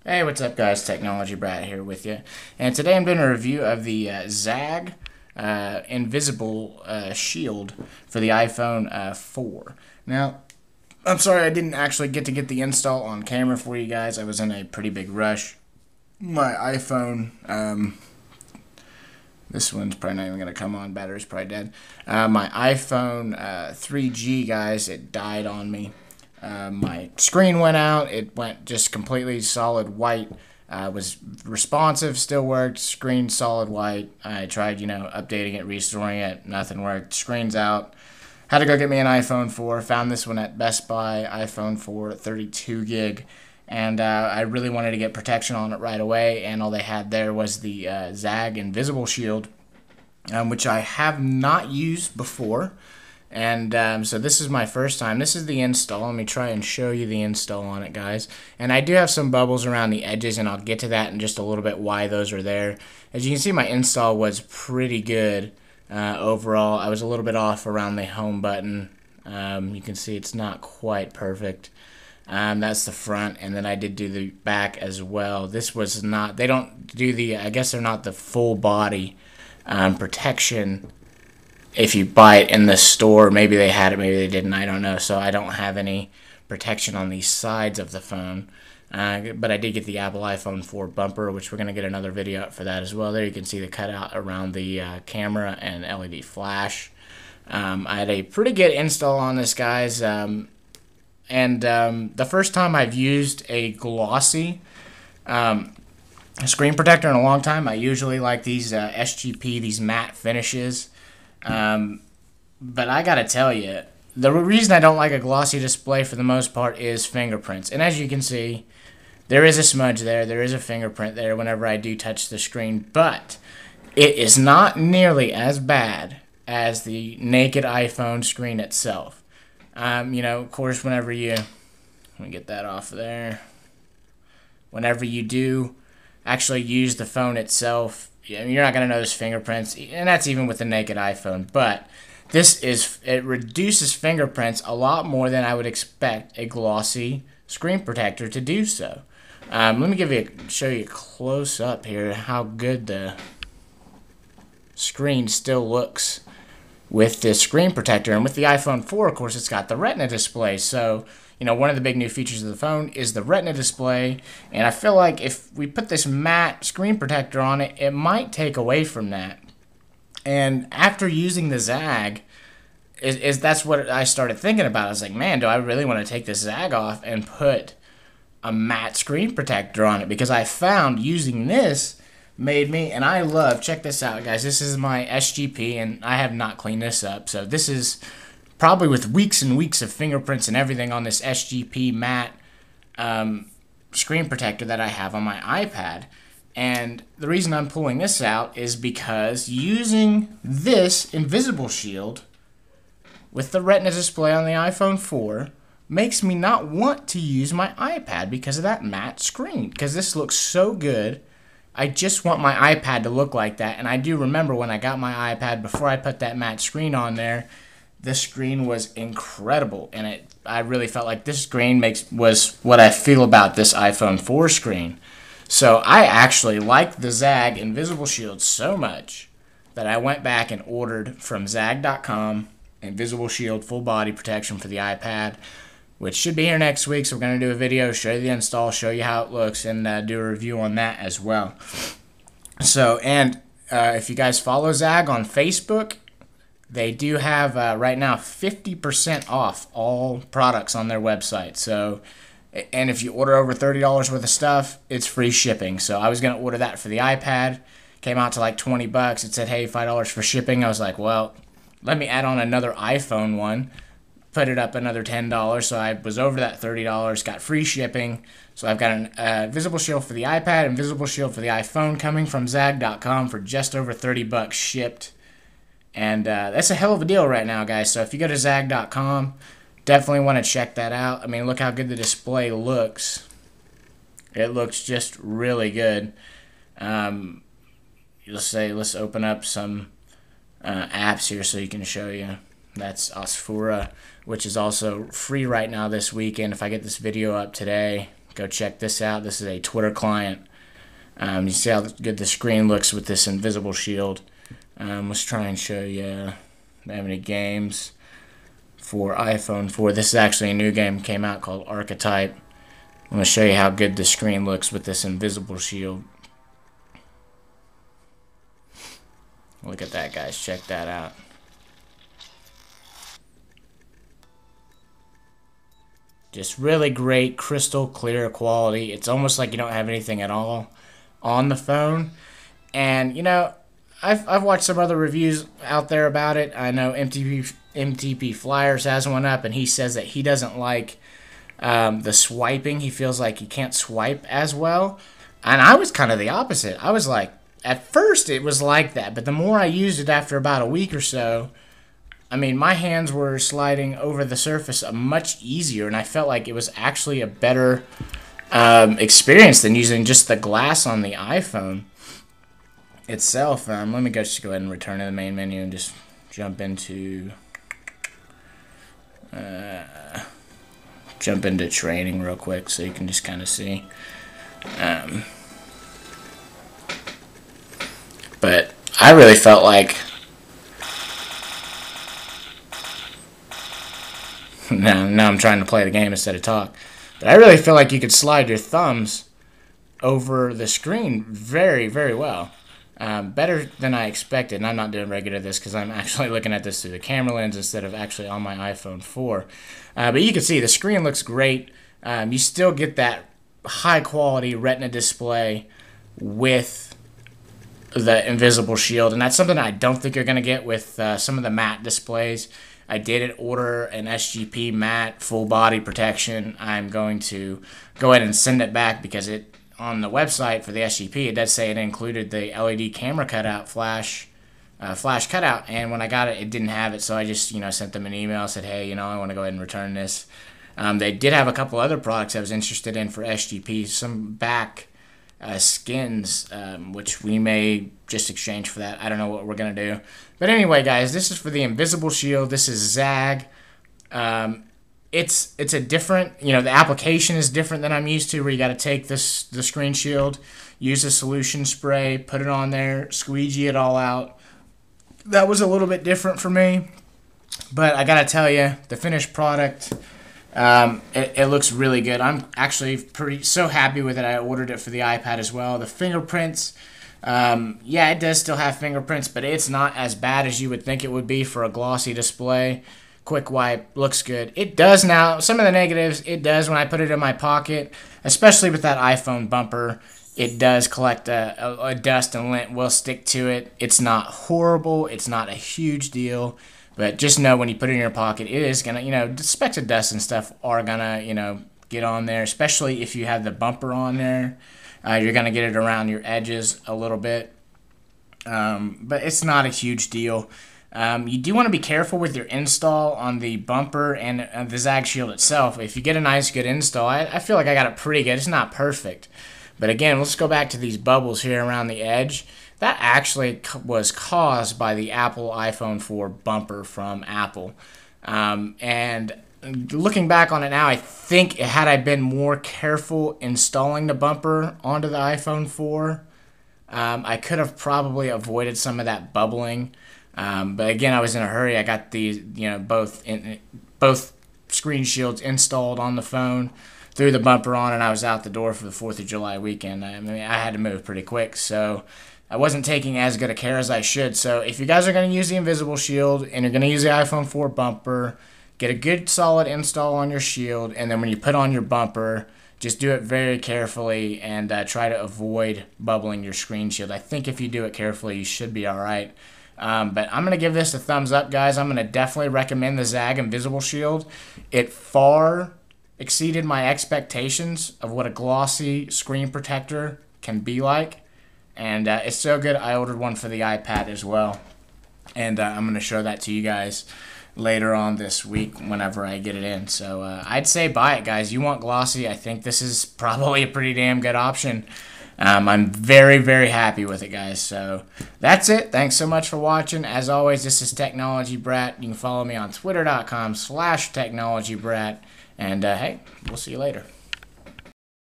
Hey, what's up guys, Technology Brat here with you. And today I'm doing a review of the Zagg Invisible Shield for the iPhone 4. Now, I'm sorry I didn't actually get to get the install on camera for you guys. I was in a pretty big rush. My iPhone, this one's probably not even going to come on, battery's probably dead. My iPhone 3G, guys, it died on me. My screen went out. It went just completely solid white. Was responsive, still worked. Screen solid white. I tried, updating it, restoring it. Nothing worked. Screen's out. Had to go get me an iPhone 4. Found this one at Best Buy. iPhone 4, 32 gig. And I really wanted to get protection on it right away. And all they had there was the Zagg Invisible Shield, which I have not used before. And so this is my first time. This is the install. Let me try and show you the install on it, guys. And I do have some bubbles around the edges, and I'll get to that in just a little bit, why those are there. As you can see, my install was pretty good overall. I was a little bit off around the home button. You can see it's not quite perfect. That's the front, and then I did do the back as well. This was not, they don't do the, I guess they're not the full body protection. If you buy it in the store, maybe they had it, maybe they didn't, I don't know. So I don't have any protection on these sides of the phone. But I did get the Apple iPhone 4 bumper, which we're going to get another video up for that as well. There you can see the cutout around the camera and LED flash. I had a pretty good install on this, guys. The first time I've used a glossy screen protector in a long time. I usually like these SGP, these matte finishes. But I gotta tell you, the reason I don't like a glossy display for the most part is fingerprints. And as you can see, there is a smudge there. There is a fingerprint there whenever I do touch the screen. But it is not nearly as bad as the naked iPhone screen itself. Of course, whenever you... Let me get that off there. Whenever you do actually use the phone itself, you're not going to notice fingerprints, and that's even with the naked iPhone. But it reduces fingerprints a lot more than I would expect a glossy screen protector to do so. Let me show you a close up here how good the screen still looks with this screen protector. And with the iPhone 4, of course, it's got the Retina display. So, one of the big new features of the phone is the Retina display. And I feel like if we put this matte screen protector on it, it might take away from that. And after using the Zagg, that's what I started thinking about. I was like, man, do I really want to take this Zagg off and put a matte screen protector on it? Because I found using this made me, and I love, check this out, guys. This is my SGP, and I have not cleaned this up. So this is probably with weeks and weeks of fingerprints and everything on this SGP matte screen protector that I have on my iPad. And the reason I'm pulling this out is because using this Invisible Shield with the Retina display on the iPhone 4 makes me not want to use my iPad because of that matte screen. Because this looks so good. I just want my iPad to look like that. And I do remember when I got my iPad, before I put that matte screen on there, this screen was incredible, and I really felt like this screen was what I feel about this iPhone 4 screen. So I actually like the Zagg Invisible Shield so much that I went back and ordered from Zagg.com Invisible Shield full body protection for the iPad, which should be here next week. So we're going to do a video, show you the install, show you how it looks, and do a review on that as well. So, and if you guys follow Zagg on Facebook, they do have, right now, 50% off all products on their website. So, and if you order over $30 worth of stuff, it's free shipping. So I was going to order that for the iPad. Came out to like 20 bucks. It said, hey, $5 for shipping. I was like, well, let me add on another iPhone one. Put it up another $10. So I was over that $30, got free shipping. So I've got an Invisible Shield for the iPad, Invisible Shield for the iPhone coming from Zagg.com for just over 30 bucks shipped. And that's a hell of a deal right now, guys. So if you go to Zagg.com, definitely want to check that out. I mean, look how good the display looks. It looks just really good. Let's open up some apps here so you can show you. That's Osphura, which is also free right now this weekend. If I get this video up today, go check this out. This is a Twitter client. You see how good the screen looks with this invisible shield. Let's try and show you. Do I have any games for iPhone 4? This is actually a new game came out called Archetype. I'm going to show you how good the screen looks with this invisible shield. Look at that, guys. Check that out. Just really great, crystal clear quality. It's almost like you don't have anything at all on the phone. And, you know, I've watched some other reviews out there about it. I know MTP Flyers has one up, and he says that he doesn't like the swiping. He feels like he can't swipe as well. And I was kind of the opposite. I was like, at first it was like that, but the more I used it after about a week or so, I mean, my hands were sliding over the surface much easier, and I felt like it was actually a better experience than using just the glass on the iPhone itself. Let me just go ahead and return to the main menu and just jump into training real quick so you can just kind of see. But I really felt like now I'm trying to play the game instead of talk. But I really feel like you could slide your thumbs over the screen very, very well. Better than I expected. And I'm not doing regular this because I'm actually looking at this through the camera lens instead of actually on my iPhone 4. But you can see the screen looks great. You still get that high quality Retina display with the invisible shield, and that's something I don't think you're going to get with some of the matte displays. I did order an SGP matte full body protection. I'm going to go ahead and send it back because it on the website for the SGP it does say it included the LED camera cutout flash cutout, and when I got it, it didn't have it. So I just sent them an email, said, hey, I want to go ahead and return this. They did have a couple other products I was interested in for SGP, some back skins, which we may just exchange for that. I don't know what we're going to do. But anyway, guys, this is for the invisible shield. This is Zagg. It's a different, the application is different than I'm used to, where you got to take the screen shield, use a solution spray, put it on there, squeegee it all out. That was a little bit different for me. But I got to tell you, the finished product, it looks really good. I'm actually so happy with it. I ordered it for the iPad as well. The fingerprints, yeah, it does still have fingerprints, but it's not as bad as you would think it would be for a glossy display. Quick wipe, looks good. It does now. Some of the negatives, it does when I put it in my pocket, especially with that iPhone bumper. It does collect a dust and lint will stick to it. It's not horrible. It's not a huge deal. But just know when you put it in your pocket, it is going to, specks of dust and stuff are going to, get on there, especially if you have the bumper on there. You're going to get it around your edges a little bit. But it's not a huge deal. You do want to be careful with your install on the bumper and the Zagg Shield itself. If you get a nice, good install, I feel like I got it pretty good. It's not perfect. But again, let's go back to these bubbles here around the edge. That actually was caused by the Apple iPhone 4 bumper from Apple. And looking back on it now, I think had I been more careful installing the bumper onto the iPhone 4, I could have probably avoided some of that bubbling. But again, I was in a hurry. I got these, both screen shields installed on the phone, threw the bumper on, and I was out the door for the 4th of July weekend. I mean, I had to move pretty quick, so I wasn't taking as good a care as I should. So if you guys are going to use the invisible shield and you're going to use the iPhone 4 bumper, get a good solid install on your shield, and then when you put on your bumper, just do it very carefully and try to avoid bubbling your screen shield. I think if you do it carefully, you should be all right. But I'm going to give this a thumbs up, guys. I'm going to definitely recommend the Zagg Invisible Shield. It far exceeded my expectations of what a glossy screen protector can be like. And it's so good, I ordered one for the iPad as well. And I'm going to show that to you guys later on this week whenever I get it in. So I'd say buy it, guys. You want glossy, I think this is probably a pretty damn good option. I'm very, very happy with it, guys. So that's it. Thanks so much for watching. As always, this is Technology Brat. You can follow me on twitter.com/technologybrat. And hey, we'll see you later.